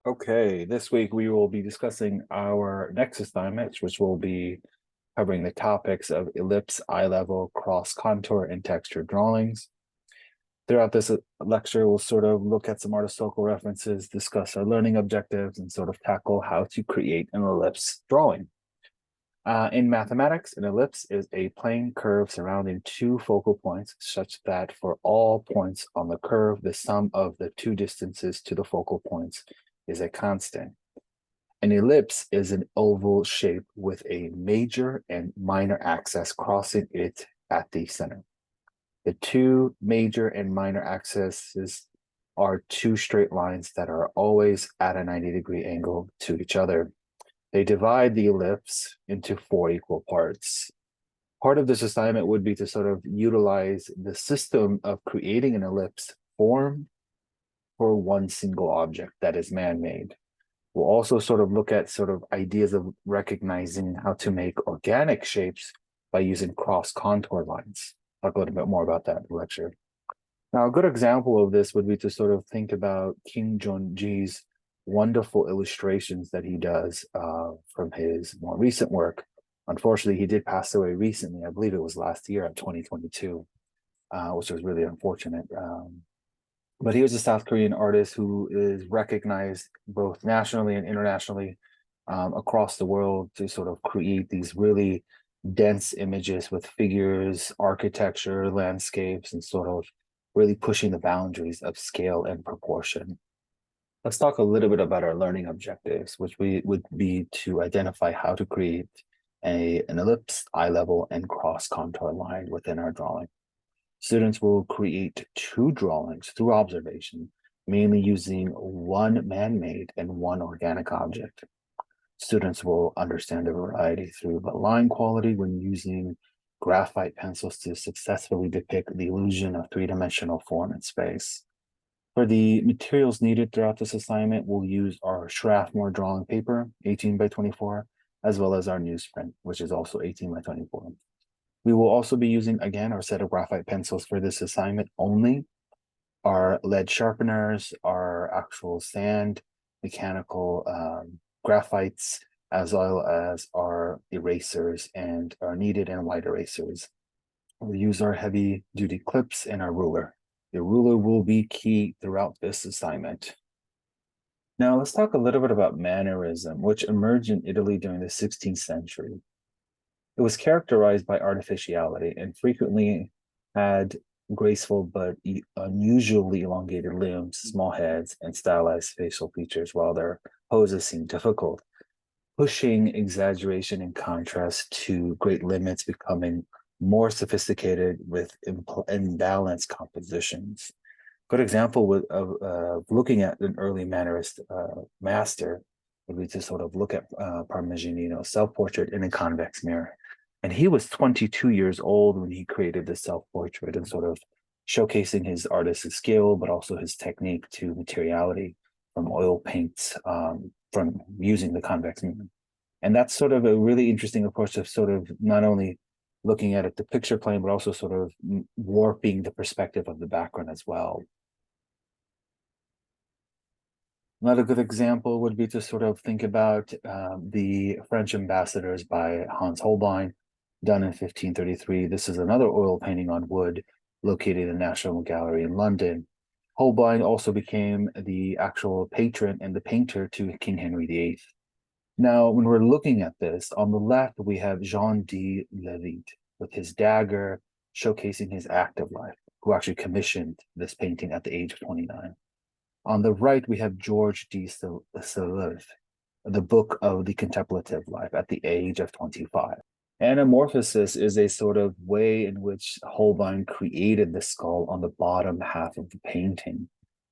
Okay, this week we will be discussing our next assignment, which will be covering the topics of ellipse, eye level, cross contour, and texture drawings. Throughout this lecture, we'll sort of look at some artistic references, discuss our learning objectives, and sort of tackle how to create an ellipse drawing. In mathematics, an ellipse is a plane curve surrounding two focal points, such that for all points on the curve, the sum of the two distances to the focal points is a constant. An ellipse is an oval shape with a major and minor axis crossing it at the center. The two major and minor axes are two straight lines that are always at a 90-degree angle to each other. They divide the ellipse into 4 equal parts. Part of this assignment would be to sort of utilize the system of creating an ellipse form for one single object that is man-made. We'll also sort of look at sort of ideas of recognizing how to make organic shapes by using cross contour lines. Talk a little bit more about that in the lecture. Now, a good example of this would be to sort of think about Kim Jong-ji's wonderful illustrations that he does from his more recent work. Unfortunately, he did pass away recently. I believe it was last year in 2022, which was really unfortunate. But he was a South Korean artist who is recognized both nationally and internationally across the world to sort of create these really dense images with figures, architecture, landscapes, and sort of really pushing the boundaries of scale and proportion. Let's talk a little bit about our learning objectives, which would be to identify how to create an ellipse, eye level, and cross contour line within our drawing. Students will create 2 drawings through observation, mainly using one man-made and one organic object. Students will understand the variety through the line quality when using graphite pencils to successfully depict the illusion of 3-dimensional form and space. For the materials needed throughout this assignment, we'll use our Sharpener drawing paper, 18 by 24, as well as our newsprint, which is also 18 by 24. We will also be using, again, our set of graphite pencils for this assignment only, our lead sharpeners, our actual sand, mechanical graphites, as well as our erasers and our kneaded and white erasers. We'll use our heavy-duty clips and our ruler. The ruler will be key throughout this assignment. Now, let's talk a little bit about mannerism, which emerged in Italy during the 16th century. It was characterized by artificiality and frequently had graceful but unusually elongated limbs, small heads, and stylized facial features, while their poses seemed difficult, pushing exaggeration and contrast to great limits, becoming more sophisticated with imbalanced compositions. Good example of looking at an early Mannerist master would be to sort of look at Parmigianino's self-portrait in a convex mirror. And he was 22 years old when he created this self-portrait and sort of showcasing his artistic skill, but also his technique to materiality from oil paints, from using the convex mirror. And that's sort of a really interesting approach of sort of not only looking at it, the picture plane, but also sort of warping the perspective of the background as well. Another good example would be to sort of think about the French ambassadors by Hans Holbein, done in 1533. This is another oil painting on wood located in the National Gallery in London. Holbein also became the actual patron and the painter to King Henry VIII. Now, when we're looking at this, on the left, we have Jean de Levet with his dagger showcasing his active life, who actually commissioned this painting at the age of 29. On the right, we have George de Seleuth, the book of the contemplative life at the age of 25. Anamorphosis is a sort of way in which Holbein created the skull on the bottom half of the painting.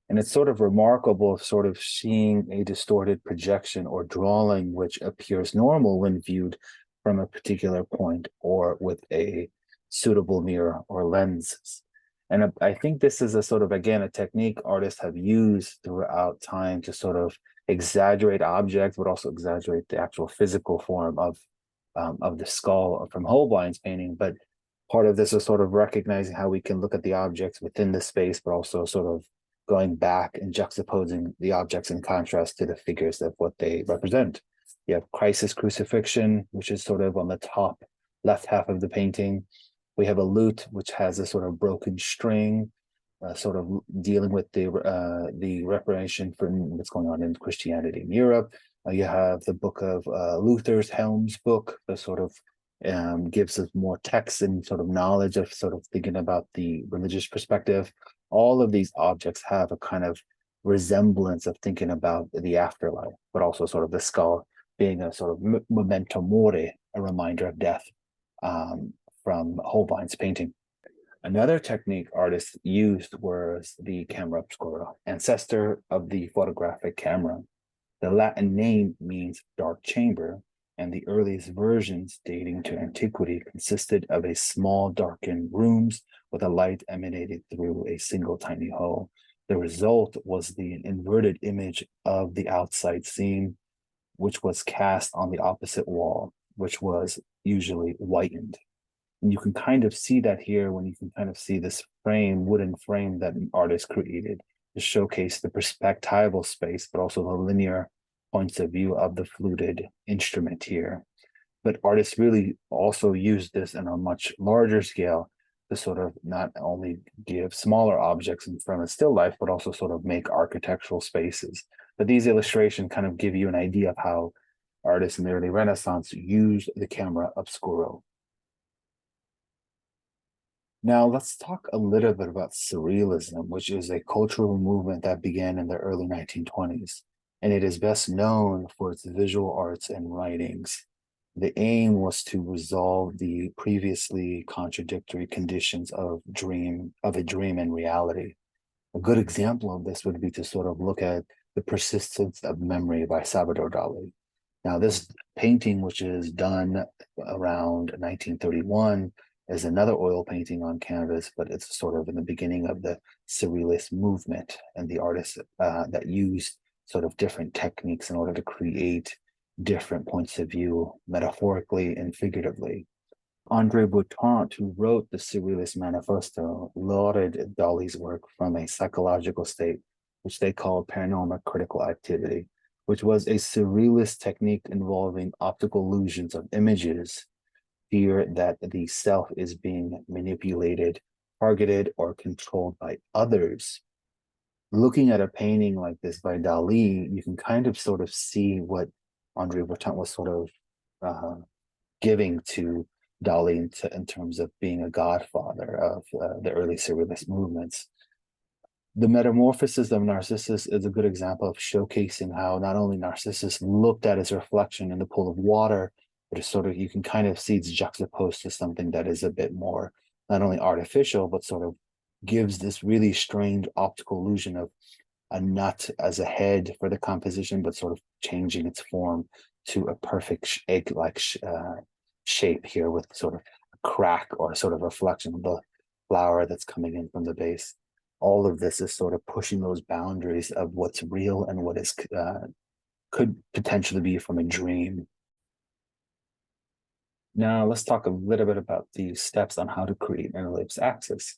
And it's sort of remarkable sort of seeing a distorted projection or drawing which appears normal when viewed from a particular point or with a suitable mirror or lenses. And I think this is a sort of, again, a technique artists have used throughout time to sort of exaggerate objects, but also exaggerate the actual physical form of the skull from Holbein's painting. But part of this is sort of recognizing how we can look at the objects within the space, but also sort of going back and juxtaposing the objects in contrast to the figures of what they represent. You have Christ's crucifixion, which is sort of on the top left half of the painting. We have a lute, which has a sort of broken string, sort of dealing with the reparation for what's going on in Christianity in Europe. You have the book of Luther's Helm's book, that sort of gives us more text and sort of knowledge of sort of thinking about the religious perspective. All of these objects have a kind of resemblance of thinking about the afterlife, but also sort of the skull being a sort of memento mori, a reminder of death, from Holbein's painting. Another technique artists used was the camera obscura, ancestor of the photographic camera. The Latin name means dark chamber, and the earliest versions dating to antiquity consisted of a small darkened rooms with a light emanated through a single tiny hole. The result was the inverted image of the outside scene, which was cast on the opposite wall, which was usually whitened. And you can kind of see that here when you can kind of see this frame, wooden frame that an artist created to showcase the perspectival space, but also the linear points of view of the fluted instrument here. But artists really also use this in a much larger scale to sort of not only give smaller objects in front of still life, but also sort of make architectural spaces. But these illustrations kind of give you an idea of how artists in the early Renaissance used the camera obscuro. Now let's talk a little bit about Surrealism, which is a cultural movement that began in the early 1920s, and it is best known for its visual arts and writings. The aim was to resolve the previously contradictory conditions of a dream and reality. A good example of this would be to sort of look at The Persistence of Memory by Salvador Dali. Now, this painting, which is done around 1931, is another oil painting on canvas, but it's sort of in the beginning of the Surrealist movement, and the artists that used sort of different techniques in order to create different points of view, metaphorically and figuratively. André Breton, who wrote the Surrealist Manifesto, lauded Dali's work from a psychological state, which they called paranormal critical activity, which was a surrealist technique involving optical illusions of images, fear that the self is being manipulated, targeted, or controlled by others. Looking at a painting like this by Dali, you can kind of sort of see what André Breton was sort of giving to Dali in terms of being a godfather of the early surrealist movements. The Metamorphosis of Narcissus is a good example of showcasing how not only Narcissus looked at his reflection in the pool of water, but it's sort of, you can kind of see it's juxtaposed to something that is a bit more not only artificial, but sort of gives this really strange optical illusion of a nut as a head for the composition, but sort of changing its form to a perfect egg-like shape here with sort of a crack or sort of reflection of the flower that's coming in from the base. All of this is sort of pushing those boundaries of what's real and what is could potentially be from a dream. Now let's talk a little bit about the steps on how to create an ellipse axis.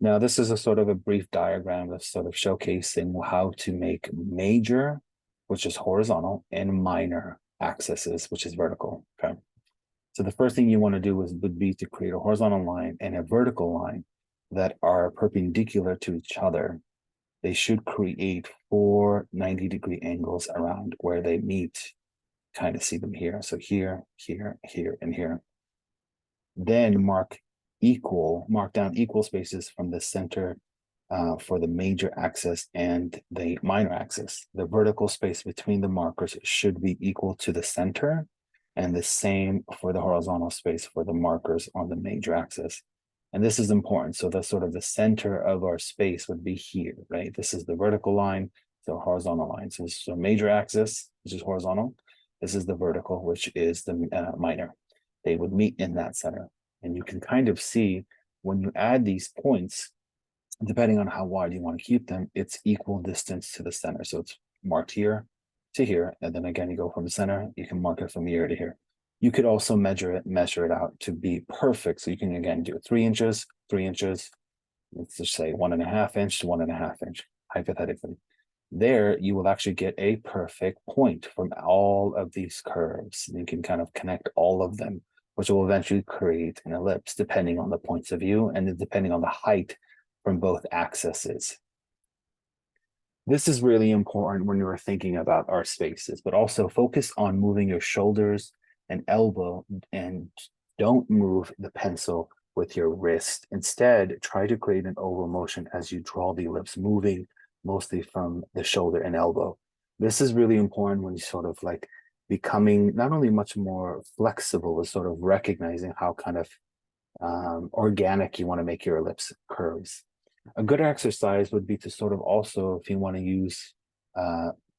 Now this is a sort of a brief diagram of sort of showcasing how to make major, which is horizontal, and minor axes, which is vertical. Okay. So the first thing you want to do would be to create a horizontal line and a vertical line that are perpendicular to each other. They should create 4 90-degree angles around where they meet. Kind of see them here. So here, here, here, and here. Then mark down equal spaces from the center for the major axis and the minor axis. The vertical space between the markers should be equal to the center, and the same for the horizontal space for the markers on the major axis. And this is important. So the sort of the center of our space would be here, right? This is the vertical line, so horizontal line. So this is a major axis, which is horizontal. This is the vertical, which is the minor. They would meet in that center. And you can kind of see when you add these points, depending on how wide you want to keep them, it's equal distance to the center. So it's marked here to here. And then again, you go from the center, you can mark it from here to here. You could also measure it out to be perfect. So you can again do 3 inches, 3 inches. Let's just say 1.5 inch to 1.5 inch. hypothetically. There, you will actually get a perfect point from all of these curves. You can kind of connect all of them, which will eventually create an ellipse, depending on the points of view and depending on the height from both axes. This is really important when you're thinking about our spaces, but also focus on moving your shoulders and elbow, and don't move the pencil with your wrist. Instead, try to create an oval motion as you draw the ellipse, moving mostly from the shoulder and elbow. This is really important when you sort of like becoming not only much more flexible, but sort of recognizing how kind of organic you want to make your ellipse curves. A good exercise would be to sort of also, if you want to use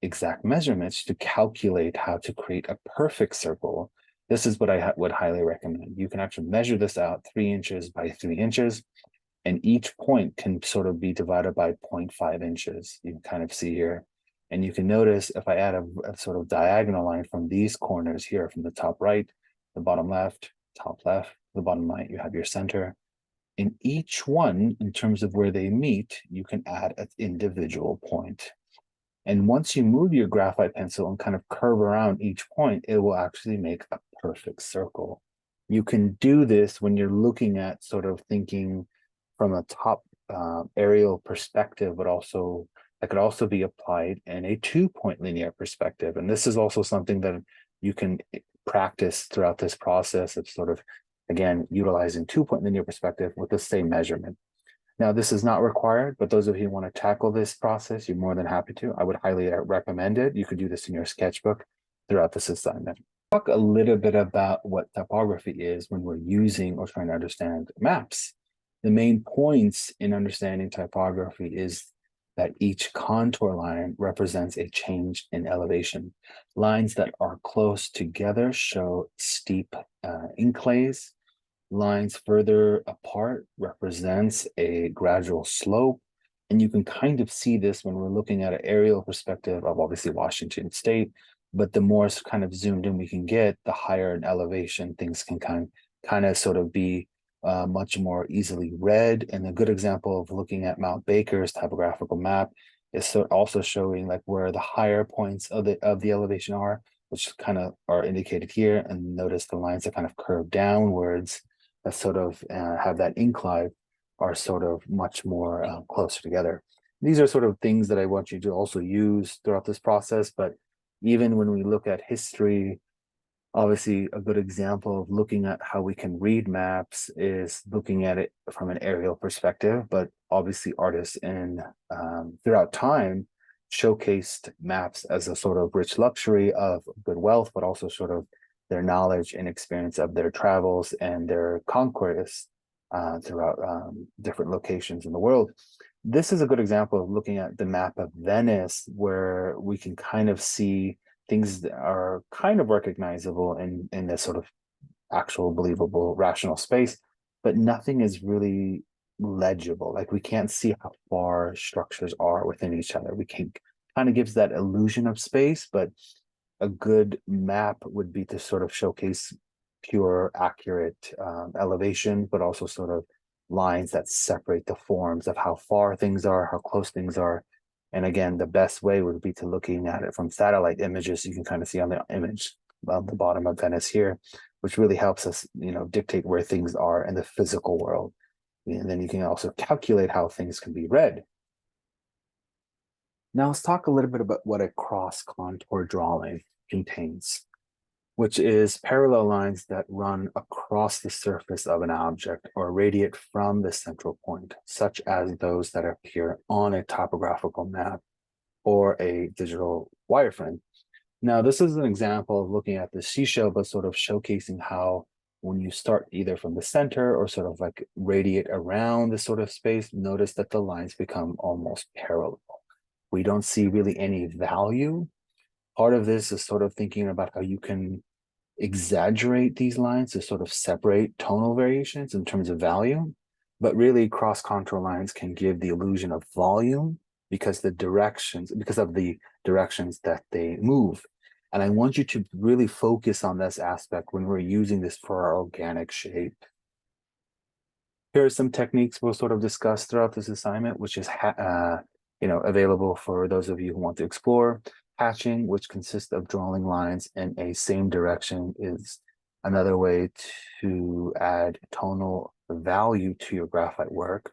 exact measurements, to calculate how to create a perfect circle. This is what I would highly recommend. You can actually measure this out 3 inches by 3 inches, and each point can sort of be divided by 0.5 inches. You can kind of see here. And you can notice if I add a sort of diagonal line from these corners here, from the top right, the bottom left, top left, the bottom right, you have your center. In each one, in terms of where they meet, you can add an individual point. And once you move your graphite pencil and kind of curve around each point, it will actually make a perfect circle. You can do this when you're looking at sort of thinking from a top aerial perspective, but also that could also be applied in a 2-point linear perspective. And this is also something that you can practice throughout this process of sort of, again, utilizing 2-point linear perspective with the same measurement. Now, this is not required, but those of you who want to tackle this process, you're more than happy to. I would highly recommend it. You could do this in your sketchbook throughout this assignment. Talk a little bit about what typography is when we're using or trying to understand maps. The main points in understanding typography is that each contour line represents a change in elevation. Lines that are close together show steep inclines. Lines further apart represents a gradual slope. And you can kind of see this when we're looking at an aerial perspective of obviously Washington State, but the more kind of zoomed in we can get, the higher in elevation things can kind of sort of be much more easily read. And a good example of looking at Mount Baker's typographical map is also showing like where the higher points of the elevation are, which kind of are indicated here. And notice the lines that kind of curve downwards that sort of have that incline are sort of much more closer together. These are sort of things that I want you to also use throughout this process. But even when we look at history, obviously a good example of looking at how we can read maps is looking at it from an aerial perspective. But obviously artists in throughout time showcased maps as a sort of rich luxury of good wealth, but also sort of their knowledge and experience of their travels and their conquests throughout different locations in the world. This is a good example of looking at the map of Venice, where we can kind of see things that are kind of recognizable in this sort of actual believable rational space, but nothing is really legible. Like we can't see how far structures are within each other. We can kind of gives that illusion of space, but a good map would be to sort of showcase pure, accurate elevation, but also sort of lines that separate the forms of how far things are, how close things are. And again, the best way would be to looking at it from satellite images. You can kind of see on the image on the bottom of Venice here, which really helps us, dictate where things are in the physical world. And then you can also calculate how things can be read. Now let's talk a little bit about what a cross contour drawing contains, which is parallel lines that run across the surface of an object or radiate from the central point, such as those that appear on a topographical map or a digital wireframe. Now, this is an example of looking at the seashell, but sort of showcasing how when you start either from the center or sort of like radiate around this sort of space, notice that the lines become almost parallel. We don't see really any value. Part of this is sort of thinking about how you can exaggerate these lines to sort of separate tonal variations in terms of value, but really cross contour lines can give the illusion of volume because of the directions that they move. And I want you to really focus on this aspect when we're using this for our organic shape. Here are some techniques we'll sort of discuss throughout this assignment, which is available for those of you who want to explore. Hatching, which consists of drawing lines in a same direction, is another way to add tonal value to your graphite work.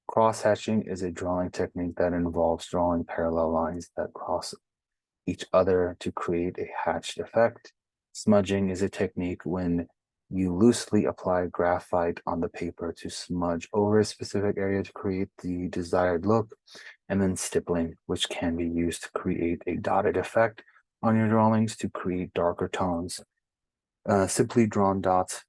Cross-hatching is a drawing technique that involves drawing parallel lines that cross each other to create a hatched effect. Smudging is a technique when you loosely apply graphite on the paper to smudge over a specific area to create the desired look. And then stippling, which can be used to create a dotted effect on your drawings to create darker tones. Simply drawn dots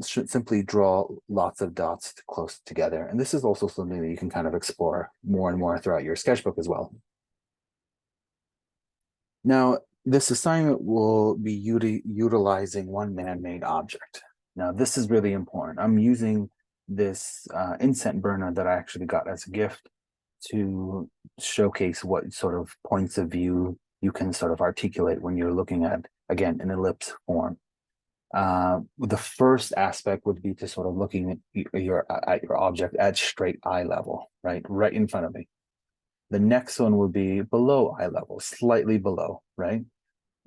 simply draw lots of dots close together. And this is also something that you can kind of explore more and more throughout your sketchbook as well. Now, this assignment will be utilizing one man-made object. Now, this is really important. I'm using this incense burner that I actually got as a gift to showcase what sort of points of view you can sort of articulate when you're looking at, again, an ellipse form. The first aspect would be to sort of looking at your object at straight eye level, right in front of me. The next one will be below eye level, slightly below, right?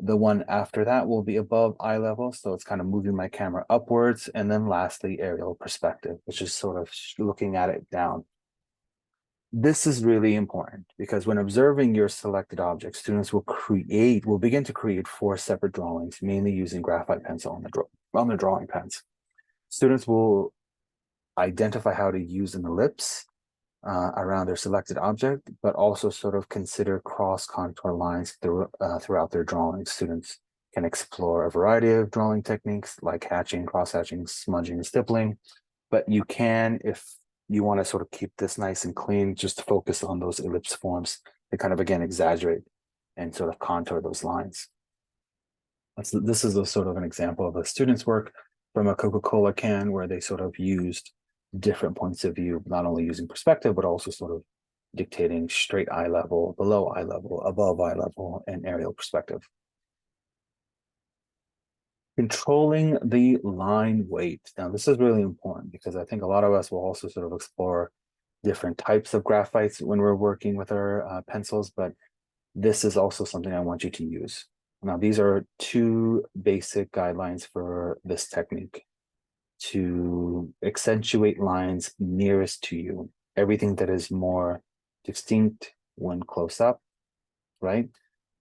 The one after that will be above eye level, so it's kind of moving my camera upwards. And then lastly, aerial perspective, which is sort of looking at it down. This is really important because when observing your selected object, students will begin to create 4 separate drawings, mainly using graphite pencil on the drawing pens. Students will identify how to use an ellipse around their selected object, but also sort of consider cross-contour lines throughout their drawings. Students can explore a variety of drawing techniques like hatching, cross-hatching, smudging, and stippling, but you can, if you want to sort of keep this nice and clean, just focus on those ellipse forms to kind of, again, exaggerate and sort of contour those lines. This is a sort of an example of a student's work from a Coca-Cola can where they sort of used different points of view, not only using perspective, but also sort of dictating straight eye level, below eye level, above eye level, and aerial perspective. Controlling the line weight. Now, this is really important because I think a lot of us will also sort of explore different types of graphites when we're working with our pencils, but this is also something I want you to use. Now, these are 2 basic guidelines for this technique. To accentuate lines nearest to you, everything that is more distinct when close up, right?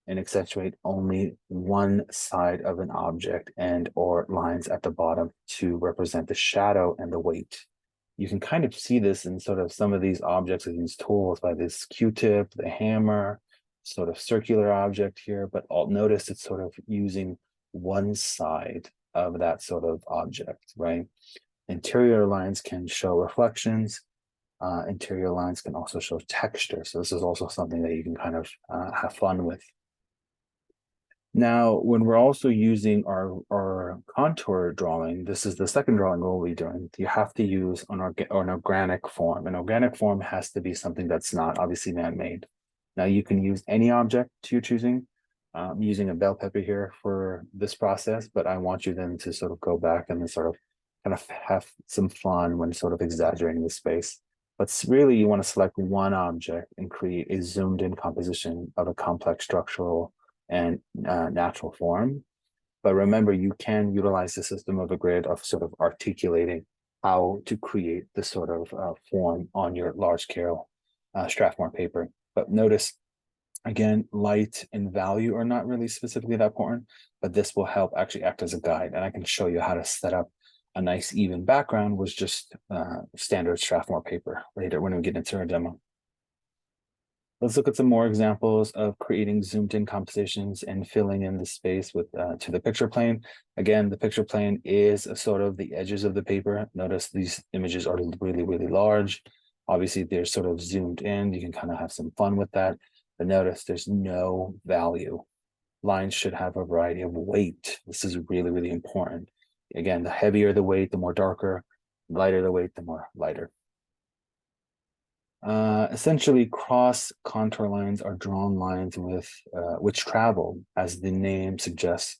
And accentuate only one side of an object and or lines at the bottom to represent the shadow and the weight. You can kind of see this in sort of some of these objects and these tools by this Q-tip, the hammer, sort of circular object here, but notice it's sort of using one side of that sort of object, right? Interior lines can show reflections. Interior lines can also show texture. So this is also something that you can kind of have fun with. Now, when we're also using our contour drawing, this is the second drawing we'll be doing. You have to use an organic form. An organic form has to be something that's not obviously man-made. Now, you can use any object you're choosing. I'm using a bell pepper here for this process, but I want you then to sort of go back and then sort of kind of have some fun when sort of exaggerating the space. But really, you want to select one object and create a zoomed in composition of a complex structural and natural form. But remember, you can utilize the system of a grid of sort of articulating how to create this sort of form on your large scale Strathmore paper. But notice, again, light and value are not really specifically that important, but this will help actually act as a guide. And I can show you how to set up a nice even background with just standard Strathmore paper later when we get into our demo. Let's look at some more examples of creating zoomed in compositions and filling in the space with to the picture plane. Again, the picture plane is a sort of the edges of the paper. Notice these images are really, really large. Obviously, they're sort of zoomed in. You can kind of have some fun with that. But notice there's no value. Lines should have a variety of weight. This is really, really important. Again, the heavier the weight, the more darker. The lighter the weight, the more lighter. Essentially, cross contour lines are drawn lines with which travel, as the name suggests,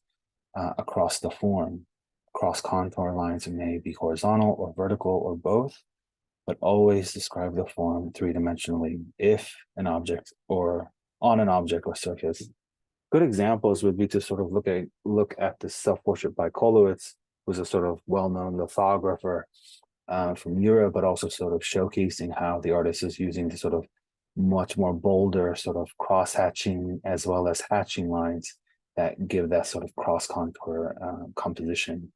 across the form. Cross contour lines may be horizontal or vertical or both. but always describe the form three-dimensionally if an object or on an object or surface. Good examples would be to sort of look at the self-portrait by Kolowitz, who's a sort of well-known lithographer from Europe, but also sort of showcasing how the artist is using the sort of much more bolder sort of cross-hatching as well as hatching lines that give that sort of cross-contour composition.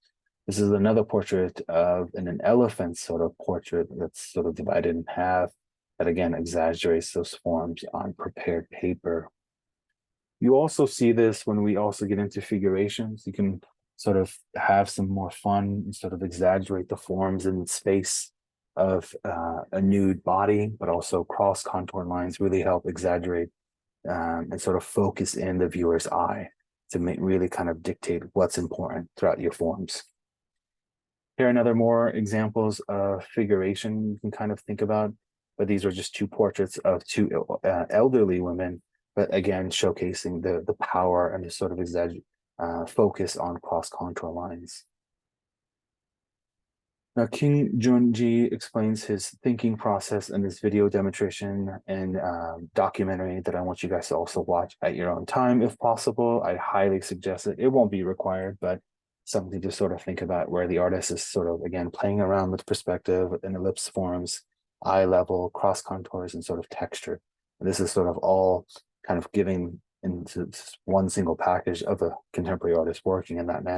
This is another portrait of an elephant sort of portrait that's sort of divided in half that again exaggerates those forms on prepared paper. You also see this when we also get into figurations. You can sort of have some more fun and sort of exaggerate the forms and space of a nude body, but also cross contour lines really help exaggerate and sort of focus in the viewer's eye to really kind of dictate what's important throughout your forms. Here are another more examples of figuration you can kind of think about, but these are just two portraits of two elderly women, but again, showcasing the power and the sort of focus on cross-contour lines. Now, King Junji explains his thinking process in this video demonstration and documentary that I want you guys to also watch at your own time, if possible. I highly suggest it. It won't be required, but something to sort of think about where the artist is sort of, again, playing around with perspective and ellipse forms, eye level, cross contours, and sort of texture. And this is sort of all kind of giving into one single package of a contemporary artist working in that manner.